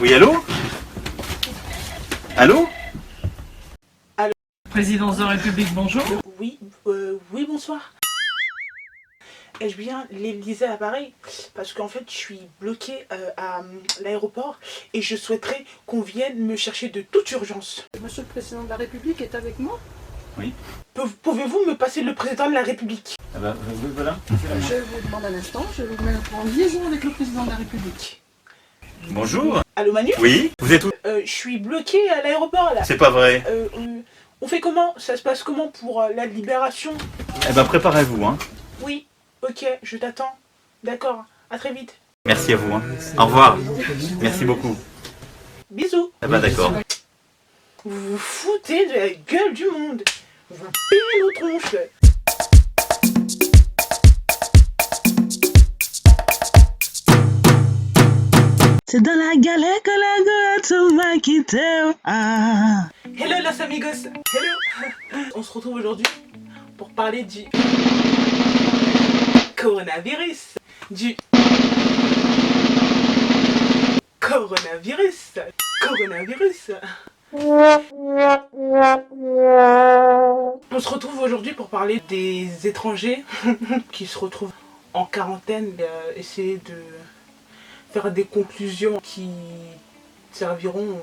Oui, allô? Allô? Présidence de la République, bonjour. Oui, bonsoir. Ai-je bien l'Élysée à Paris? Parce qu'en fait, je suis bloquée à l'aéroport et je souhaiterais qu'on vienne me chercher de toute urgence. Monsieur le Président de la République est avec moi. Oui. Pouvez-vous me passer le Président de la République? Ah bah, voilà. Je vous demande un instant, je vais vous mettre en liaison avec le Président de la République. Bonjour. Allô Manu? Oui, vous êtes où? Je suis bloquée à l'aéroport là. C'est pas vrai. On fait comment? Ça se passe comment pour la libération? Eh ben, préparez-vous, hein. Oui, ok, je t'attends. D'accord, à très vite. Merci à vous, hein. Au revoir. Merci beaucoup. Bisous. Eh ben, d'accord. Vous vous foutez de la gueule du monde. Vous payez nos tronches. C'est dans la galère que la gote m'a quitté. Ah. Hello los amigos. Hello. On se retrouve aujourd'hui pour parler du coronavirus. Du coronavirus. Coronavirus. On se retrouve aujourd'hui pour parler des étrangers qui se retrouvent en quarantaine, essayer de faire des conclusions qui serviront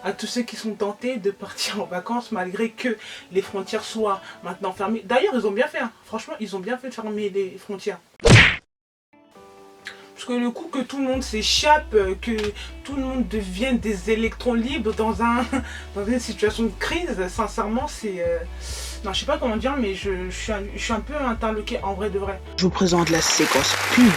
à tous ceux qui sont tentés de partir en vacances malgré que les frontières soient maintenant fermées. D'ailleurs, ils ont bien fait, hein. Franchement, ils ont bien fait de fermer les frontières. Parce que le coup que tout le monde s'échappe, que tout le monde devienne des électrons libres dans une situation de crise, sincèrement, c'est... Non, je sais pas comment dire, mais je suis un peu interloqué en vrai de vrai. Je vous présente la séquence pub.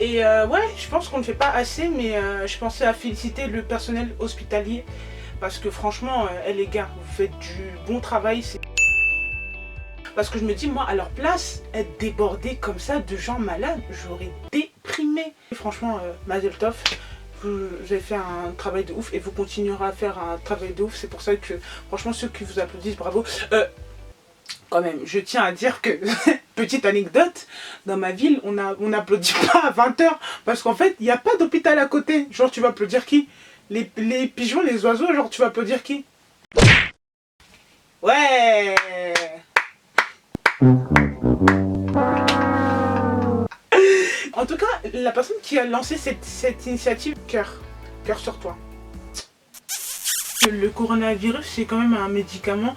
Et ouais, je pense qu'on ne fait pas assez, mais je pensais à féliciter le personnel hospitalier. Parce que franchement, les gars, vous faites du bon travail. Parce que je me dis, moi, à leur place, être débordé comme ça de gens malades, j'aurais déprimé. Et franchement, Mazel Tov, vous avez fait un travail de ouf et vous continuerez à faire un travail de ouf. C'est pour ça que, franchement, ceux qui vous applaudissent, bravo. Quand même, je tiens à dire que, petite anecdote, dans ma ville, on n'applaudit pas à 20h. Parce qu'en fait, il n'y a pas d'hôpital à côté. Genre, tu vas applaudir qui? Les pigeons, les oiseaux, genre, tu vas applaudir qui? Ouais. En tout cas, la personne qui a lancé cette initiative, cœur sur toi. Le coronavirus, c'est quand même un médicament.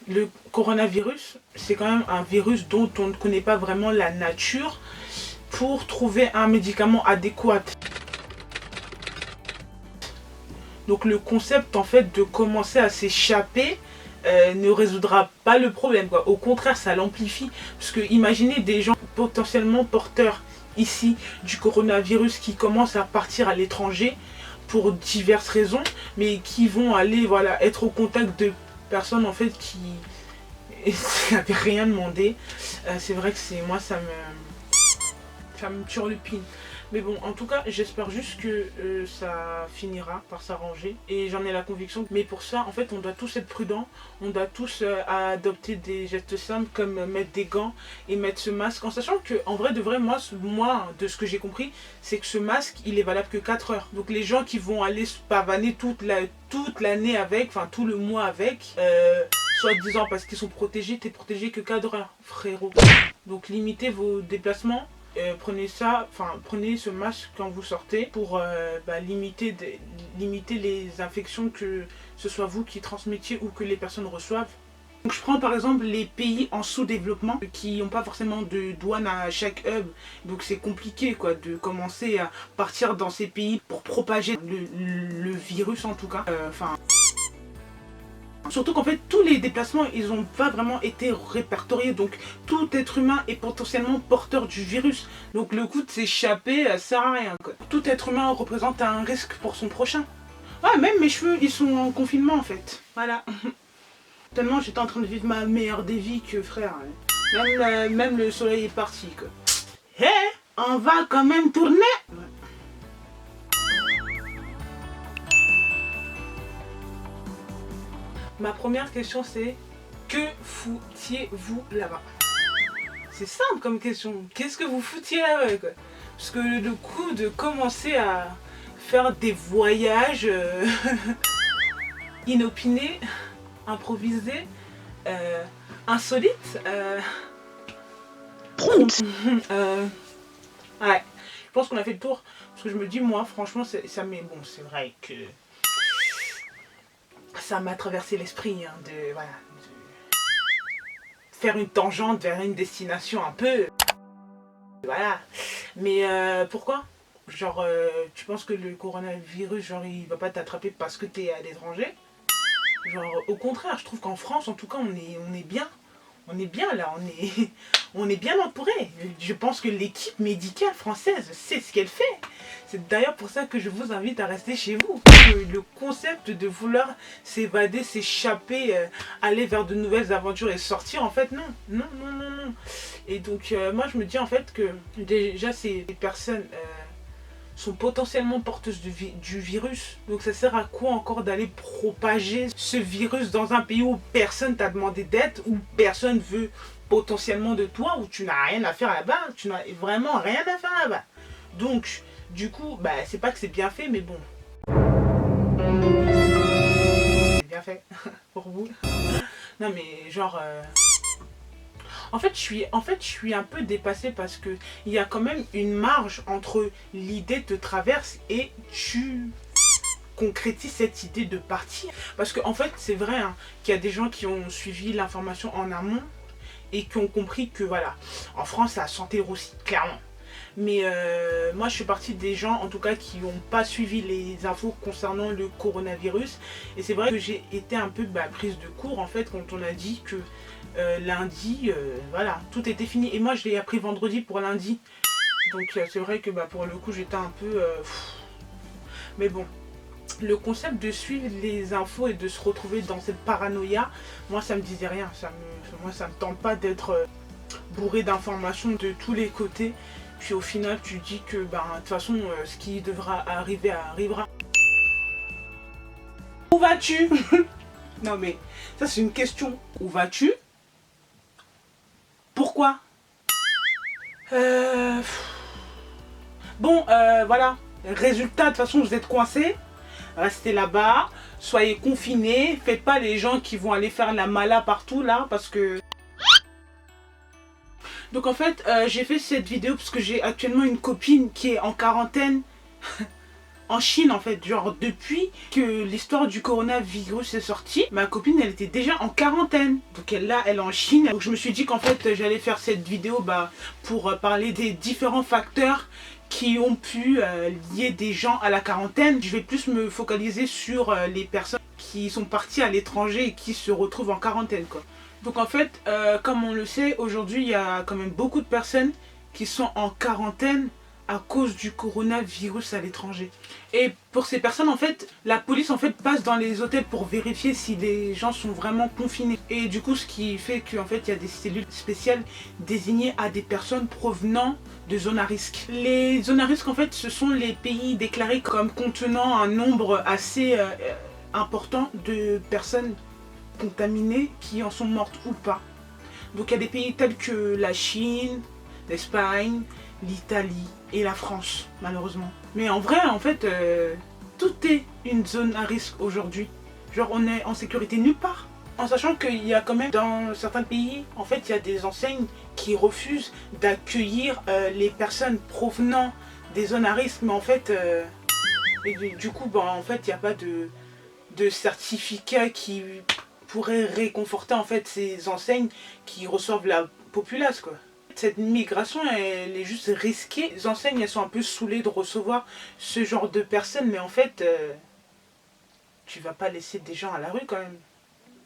Le coronavirus, c'est quand même un virus dont on ne connaît pas vraiment la nature pour trouver un médicament adéquat. Donc le concept en fait de commencer à s'échapper ne résoudra pas le problème, quoi. Au contraire, ça l'amplifie. Parce que imaginez des gens potentiellement porteurs ici du coronavirus qui commencent à partir à l'étranger pour diverses raisons, mais qui vont aller être au contact de personnes en fait qui n'avaient rien demandé. C'est vrai que moi ça me turlupine. Mais bon, en tout cas, j'espère juste que ça finira par s'arranger. Et j'en ai la conviction. Mais pour ça, en fait, on doit tous être prudents. On doit tous adopter des gestes simples comme mettre des gants et mettre ce masque. En sachant que, en vrai, de vrai, moi de ce que j'ai compris, c'est que ce masque, il est valable que 4 heures. Donc les gens qui vont aller se pavaner toute l'année avec, enfin tout le mois avec, soit disant parce qu'ils sont protégés, t'es protégé que 4 heures, frérot. Donc limitez vos déplacements. Prenez ce masque quand vous sortez pour limiter les infections, que ce soit vous qui transmettiez ou que les personnes reçoivent. Donc je prends par exemple les pays en sous-développement qui n'ont pas forcément de douane à chaque hub, donc c'est compliqué quoi de commencer à partir dans ces pays pour propager le virus en tout cas. Surtout qu'en fait tous les déplacements ils n'ont pas vraiment été répertoriés, donc tout être humain est potentiellement porteur du virus, donc le coup de s'échapper ça sert à rien quoi. Tout être humain représente un risque pour son prochain. Ouais, même mes cheveux ils sont en confinement en fait, voilà. Tellement j'étais en train de vivre ma meilleure des vies que frère, même le soleil est parti quoi. Hé, on va quand même tourner. Ma première question c'est, Que foutiez-vous là-bas? C'est simple comme question. Qu'est-ce que vous foutiez là-bas, quoi? Parce que le coup de commencer à faire des voyages inopinés, improvisés, insolites, ouais, je pense qu'on a fait le tour. Parce que je me dis, moi, franchement, ça m'est... Bon, c'est vrai que... Ça m'a traversé l'esprit, hein, de... Voilà, faire une tangente vers une destination un peu... Voilà. Mais pourquoi? Genre, tu penses que le coronavirus, genre, il va pas t'attraper parce que t'es à l'étranger? Genre, au contraire, je trouve qu'en France, en tout cas, on est bien. On est bien là, on est bien entouré. Je pense que l'équipe médicale française sait ce qu'elle fait. C'est d'ailleurs pour ça que je vous invite à rester chez vous. Le concept de vouloir s'évader, s'échapper, aller vers de nouvelles aventures et sortir, en fait, non. Non, non, non, non. Et donc, moi, je me dis en fait que déjà, ces personnes sont potentiellement porteuses du virus. Donc, ça sert à quoi encore d'aller propager ce virus dans un pays où personne t'a demandé d'aide, où personne veut potentiellement de toi, où tu n'as rien à faire là-bas, tu n'as vraiment rien à faire là-bas. Donc, du coup, bah, c'est pas que c'est bien fait, mais bon. C'est bien fait pour vous. Non, mais genre... En fait, je suis un peu dépassée parce que il y a quand même une marge entre l'idée te traverse et tu concrétises cette idée de partir. Parce qu'en fait, c'est vrai hein, qu'il y a des gens qui ont suivi l'information en amont et qui ont compris que voilà, en France, ça a chanté aussi, clairement. Mais moi, je suis partie des gens, en tout cas, qui n'ont pas suivi les infos concernant le coronavirus. Et c'est vrai que j'ai été un peu prise de court, en fait, quand on a dit que lundi, voilà, tout était fini. Et moi, je l'ai appris vendredi pour lundi. Donc, c'est vrai que pour le coup, j'étais un peu... Mais bon, le concept de suivre les infos et de se retrouver dans cette paranoïa, moi, ça me disait rien. Moi, ça me tente pas d'être bourré d'informations de tous les côtés. Puis au final, tu dis que, de toute façon, ce qui devra arriver arrivera. Où vas-tu? Non mais, ça c'est une question. Où vas-tu? Pourquoi? Bon, voilà. Résultat, de toute façon, vous êtes coincés. Restez là-bas. Soyez confinés. Faites pas les gens qui vont aller faire la mala partout, là, parce que... Donc en fait, j'ai fait cette vidéo parce que j'ai actuellement une copine qui est en quarantaine en Chine en fait. Genre depuis que l'histoire du coronavirus est sortie, ma copine elle était déjà en quarantaine. Donc elle est en Chine. Donc je me suis dit qu'en fait j'allais faire cette vidéo pour parler des différents facteurs qui ont pu lier des gens à la quarantaine. Je vais plus me focaliser sur les personnes qui sont parties à l'étranger et qui se retrouvent en quarantaine quoi. Donc en fait, comme on le sait, aujourd'hui, il y a quand même beaucoup de personnes qui sont en quarantaine à cause du coronavirus à l'étranger. Et pour ces personnes, en fait, la police en fait passe dans les hôtels pour vérifier si les gens sont vraiment confinés. Et du coup, ce qui fait qu'en fait, il y a des cellules spéciales désignées à des personnes provenant de zones à risque. Les zones à risque, en fait, ce sont les pays déclarés comme contenant un nombre assez important de personnes contaminées qui en sont mortes ou pas. Donc il y a des pays tels que la Chine, l'Espagne, l'Italie et la France malheureusement. Mais en vrai en fait tout est une zone à risque aujourd'hui. Genre on est en sécurité nulle part. En sachant qu'il y a quand même dans certains pays en fait il y a des enseignes qui refusent d'accueillir les personnes provenant des zones à risque. Mais en fait et du coup en fait il n'y a pas de certificat qui pourrait réconforter en fait ces enseignes qui reçoivent la populace quoi. Cette migration elle est juste risquée. Les enseignes elles sont un peu saoulées de recevoir ce genre de personnes mais en fait tu vas pas laisser des gens à la rue quand même.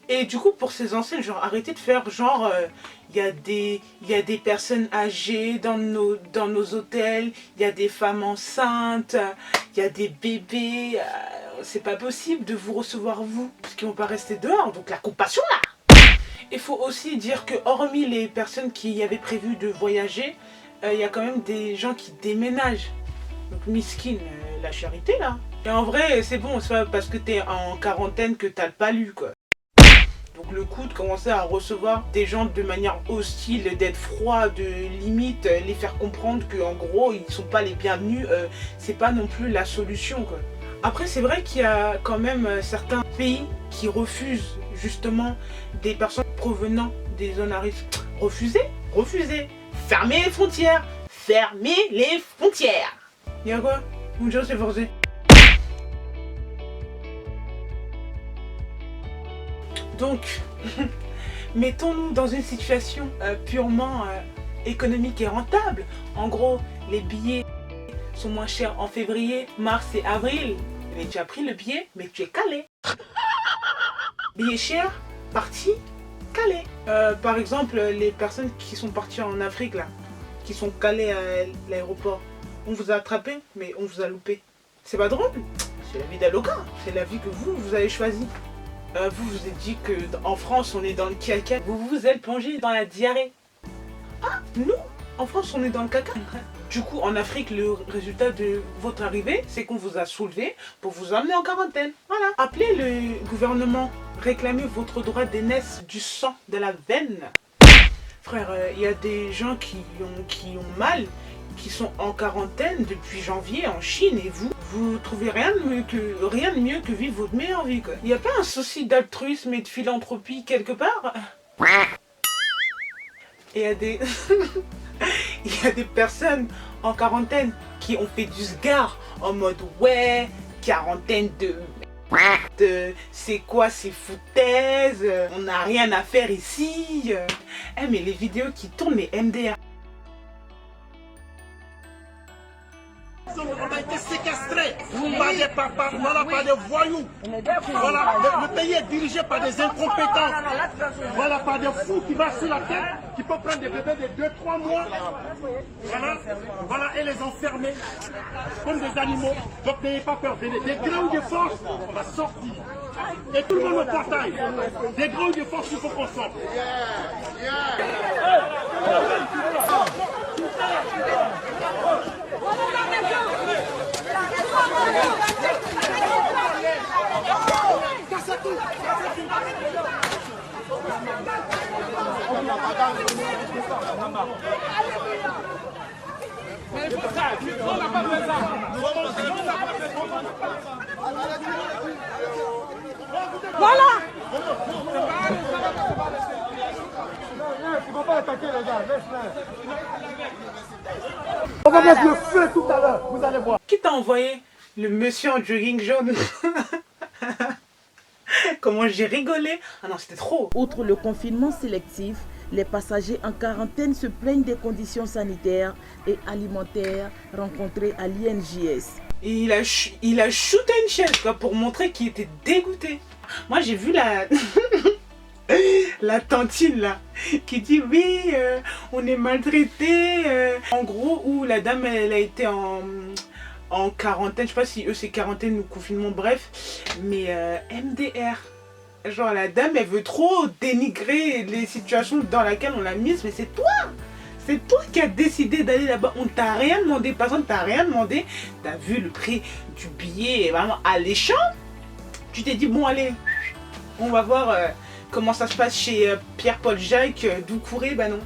Et du coup pour ces enseignes genre arrêtez de faire genre il y a des personnes âgées dans nos hôtels, il y a des femmes enceintes, il y a des bébés, c'est pas possible de vous recevoir vous parce qu'ils vont pas rester dehors, donc la compassion là. Il faut aussi dire que hormis les personnes qui avaient prévu de voyager, il y a quand même des gens qui déménagent. Donc miskin, la charité là. Et en vrai c'est bon, c'est pas parce que t'es en quarantaine que t'as le palu quoi. Donc le coup de commencer à recevoir des gens de manière hostile, d'être froid, de limite les faire comprendre qu'en gros ils sont pas les bienvenus, c'est pas non plus la solution quoi. Après c'est vrai qu'il y a quand même certains pays qui refusent justement des personnes provenant des zones à risque. Refusez. Fermez les frontières. Fermez les frontières. Y'a quoi? Une chose c'est forcé. Donc, mettons-nous dans une situation purement économique et rentable. En gros, les billets sont moins chers en février, mars et avril. Mais tu as pris le billet, mais tu es calé. Billet cher, parti, calé. Par exemple, les personnes qui sont parties en Afrique, là, qui sont calées à l'aéroport, on vous a attrapé, mais on vous a loupé. C'est pas drôle. C'est la vie d'Aloca. C'est la vie que vous avez choisie. Vous vous êtes dit qu'en France, on est dans le caca. Vous vous êtes plongé dans la diarrhée. Ah, nous, en France, on est dans le caca. Du coup, en Afrique, le résultat de votre arrivée, c'est qu'on vous a soulevé pour vous emmener en quarantaine. Voilà. Appelez le gouvernement, réclamez votre droit d'aînesse du sang, de la veine. Frère, il y a des gens qui ont mal, qui sont en quarantaine depuis janvier en Chine et vous trouvez rien de mieux que vivre votre meilleure vie quoi. Il n'y a pas un souci d'altruisme et de philanthropie quelque part? Et il y a des il y a des personnes en quarantaine qui ont fait du sgare en mode ouais, quarantaine de c'est quoi ces foutaises, on n'a rien à faire ici. Mais les vidéos qui tournent, les MDR. On a été séquestrés par des voyous. Voilà, le pays est dirigé par des incompétents. Voilà, par des fous qui marchent sur la tête, qui peuvent prendre des bébés de 2-3 mois. Voilà, et les enfermer comme des animaux. Donc n'ayez pas peur, venez. Des grains de force, on va sortir. Et tout le monde au portail. Des grains de force, il faut qu'on sorte. Voilà. Il ne faut pas attaquer les gars, laisse-les. On va mettre le feu tout à l'heure, vous allez voir. Qui t'a envoyé le monsieur en jogging jaune? Comment j'ai rigolé. Ah non, c'était trop. Outre le confinement sélectif, les passagers en quarantaine se plaignent des conditions sanitaires et alimentaires rencontrées à l'INJS. Et il a shooté une chaise quoi, pour montrer qu'il était dégoûté. Moi j'ai vu la la tantine là qui dit oui on est maltraité. En gros où la dame elle a été en quarantaine, je sais pas si eux c'est quarantaine ou confinement, bref, mais MDR. Genre la dame elle veut trop dénigrer les situations dans lesquelles on l'a mise, mais c'est toi! C'est toi qui as décidé d'aller là-bas, on t'a rien demandé, personne t'a rien demandé, t'as vu le prix du billet vraiment alléchant, tu t'es dit bon allez, on va voir comment ça se passe chez Pierre-Paul Jacques, Doucouré, bah non.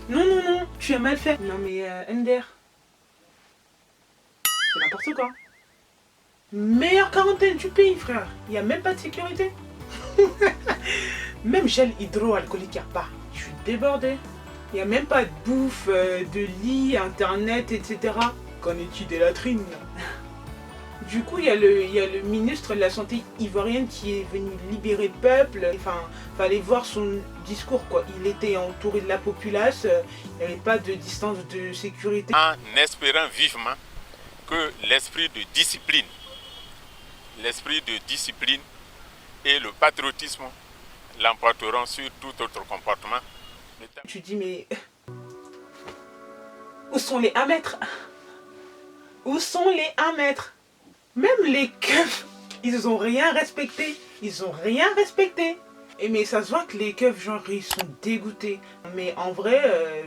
Non, tu as mal fait. Non mais MDR, c'est n'importe quoi. Meilleure quarantaine du pays frère, il n'y a même pas de sécurité. Même gel hydroalcoolique il n'y a pas. Je suis débordée. Il n'y a même pas de bouffe, de lit, internet, etc. Qu'en est-il des latrines? Du coup, il y a le ministre de la Santé ivoirienne qui est venu libérer le peuple. Enfin, fallait voir son discours quoi. Il était entouré de la populace, il n'y avait pas de distance de sécurité. En espérant vivement que l'esprit de discipline et le patriotisme l'emporteront sur tout autre comportement. Tu dis mais où sont les 1 mètre? Où sont les 1 mètre? Même les keufs, ils ont rien respecté. Et mais ça se voit que les keufs genre ils sont dégoûtés. Mais en vrai,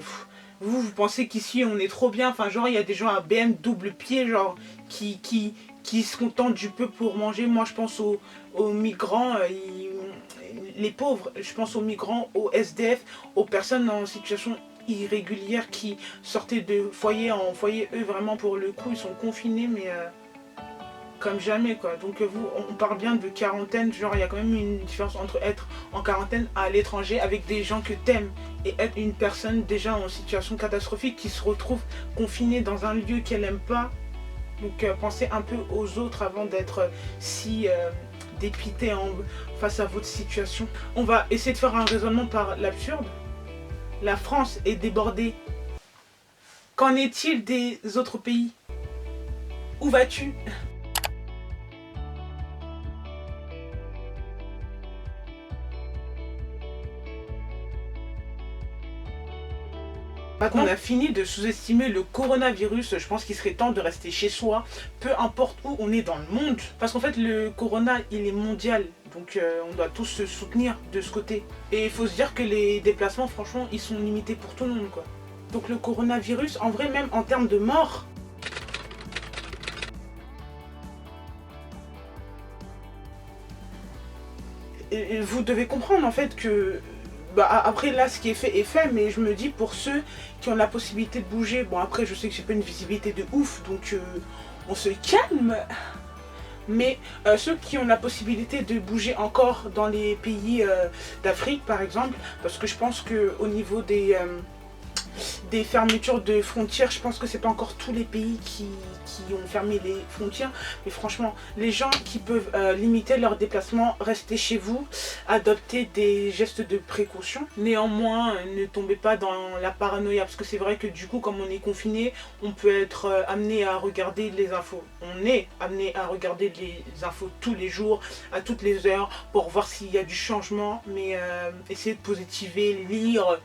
vous pensez qu'ici on est trop bien. Enfin genre il y a des gens à BM double pied genre qui se contentent du peu pour manger. Moi je pense aux migrants, les pauvres. Je pense aux migrants, aux SDF, aux personnes en situation irrégulière qui sortaient de foyer en foyer. Eux, vraiment, pour le coup, ils sont confinés, mais comme jamais, quoi. Donc on parle bien de quarantaine, genre il y a quand même une différence entre être en quarantaine à l'étranger avec des gens que t'aimes et être une personne déjà en situation catastrophique qui se retrouve confinée dans un lieu qu'elle aime pas. Donc pensez un peu aux autres avant d'être si dépité face à votre situation. On va essayer de faire un raisonnement par l'absurde. La France est débordée. Qu'en est-il des autres pays? Où vas-tu? Maintenant, on a fini de sous-estimer le coronavirus. Je pense qu'il serait temps de rester chez soi, peu importe où on est dans le monde. Parce qu'en fait, le corona, il est mondial. Donc, on doit tous se soutenir de ce côté. Et il faut se dire que les déplacements, franchement, ils sont limités pour tout le monde, quoi. Donc, le coronavirus, en vrai, même en termes de mort, et vous devez comprendre, en fait, que... après là ce qui est fait, mais je me dis pour ceux qui ont la possibilité de bouger, bon après je sais que j'ai pas une visibilité de ouf donc on se calme, mais ceux qui ont la possibilité de bouger encore dans les pays d'Afrique par exemple, parce que je pense que au niveau des fermetures de frontières, je pense que c'est pas encore tous les pays qui ont fermé les frontières, mais franchement les gens qui peuvent limiter leurs déplacements, restez chez vous, adoptez des gestes de précaution. Néanmoins ne tombez pas dans la paranoïa, parce que c'est vrai que du coup comme on est confiné, on peut être amené à regarder les infos. On est amené à regarder les infos tous les jours, à toutes les heures, pour voir s'il y a du changement, mais essayez de positiver, lire,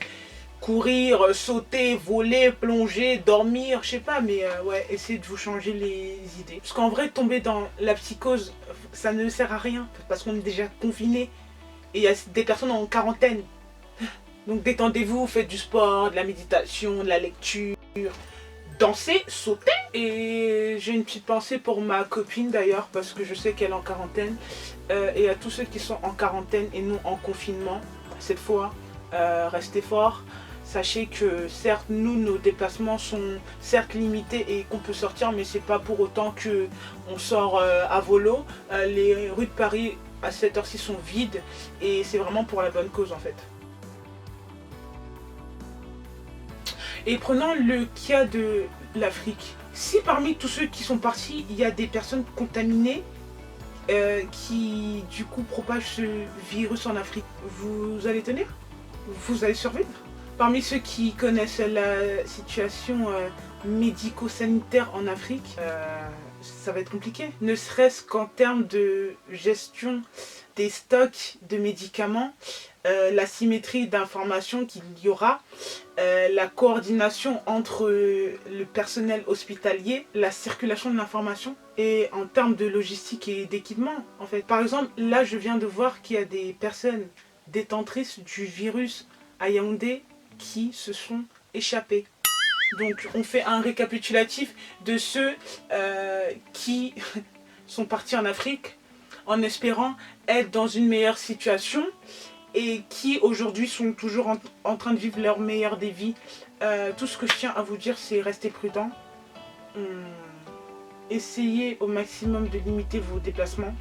courir, sauter, voler, plonger, dormir, je sais pas, mais ouais, essayez de vous changer les idées. Parce qu'en vrai, tomber dans la psychose, ça ne sert à rien, parce qu'on est déjà confiné, et il y a des personnes en quarantaine. Donc détendez-vous, faites du sport, de la méditation, de la lecture, dansez, sautez. Et j'ai une petite pensée pour ma copine d'ailleurs, parce que je sais qu'elle est en quarantaine, et à tous ceux qui sont en quarantaine et non en confinement, cette fois, restez forts. Sachez que certes, nous, nos déplacements sont certes limités et qu'on peut sortir, mais c'est pas pour autant qu'on sort à volo. Les rues de Paris à cette heure-ci sont vides et c'est vraiment pour la bonne cause en fait. Et prenons le cas de l'Afrique. Si parmi tous ceux qui sont partis, il y a des personnes contaminées qui du coup propagent ce virus en Afrique, vous allez tenir? Vous allez survivre? Parmi ceux qui connaissent la situation médico-sanitaire en Afrique, ça va être compliqué. Ne serait-ce qu'en termes de gestion des stocks de médicaments, la symétrie d'information qu'il y aura, la coordination entre le personnel hospitalier, la circulation de l'information et en termes de logistique et d'équipement en fait. Par exemple, là je viens de voir qu'il y a des personnes détentrices du virus à Yaoundé qui se sont échappés. Donc on fait un récapitulatif de ceux qui sont partis en Afrique en espérant être dans une meilleure situation et qui aujourd'hui sont toujours en train de vivre leur meilleure des vies. Tout ce que je tiens à vous dire, c'est rester prudent. Essayez au maximum de limiter vos déplacements.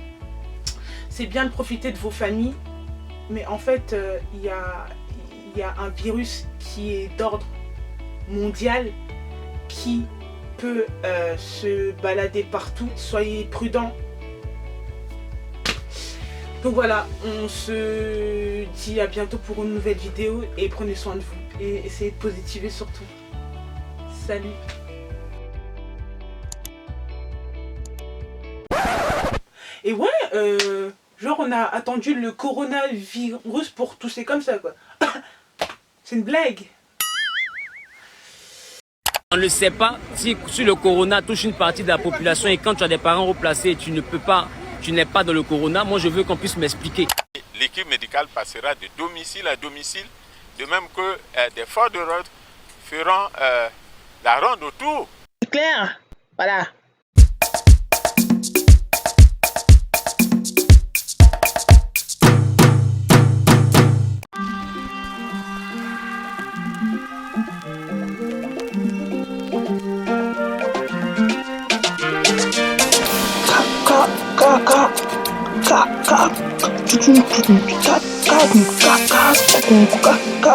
C'est bien de profiter de vos familles, mais en fait il y a un virus qui est d'ordre mondial qui peut se balader partout. Soyez prudents. Donc voilà, on se dit à bientôt pour une nouvelle vidéo et prenez soin de vous et essayez de positiver surtout. Salut. Et ouais, genre on a attendu le coronavirus pour tousser comme ça quoi. C'est une blague. On ne sait pas si le corona touche une partie de la population et quand tu as des parents replacés, tu n'es pas dans le corona. Moi, je veux qu'on puisse m'expliquer. L'équipe médicale passera de domicile à domicile, de même que des forces de l'ordre feront la ronde autour. C'est clair? Voilà. Ka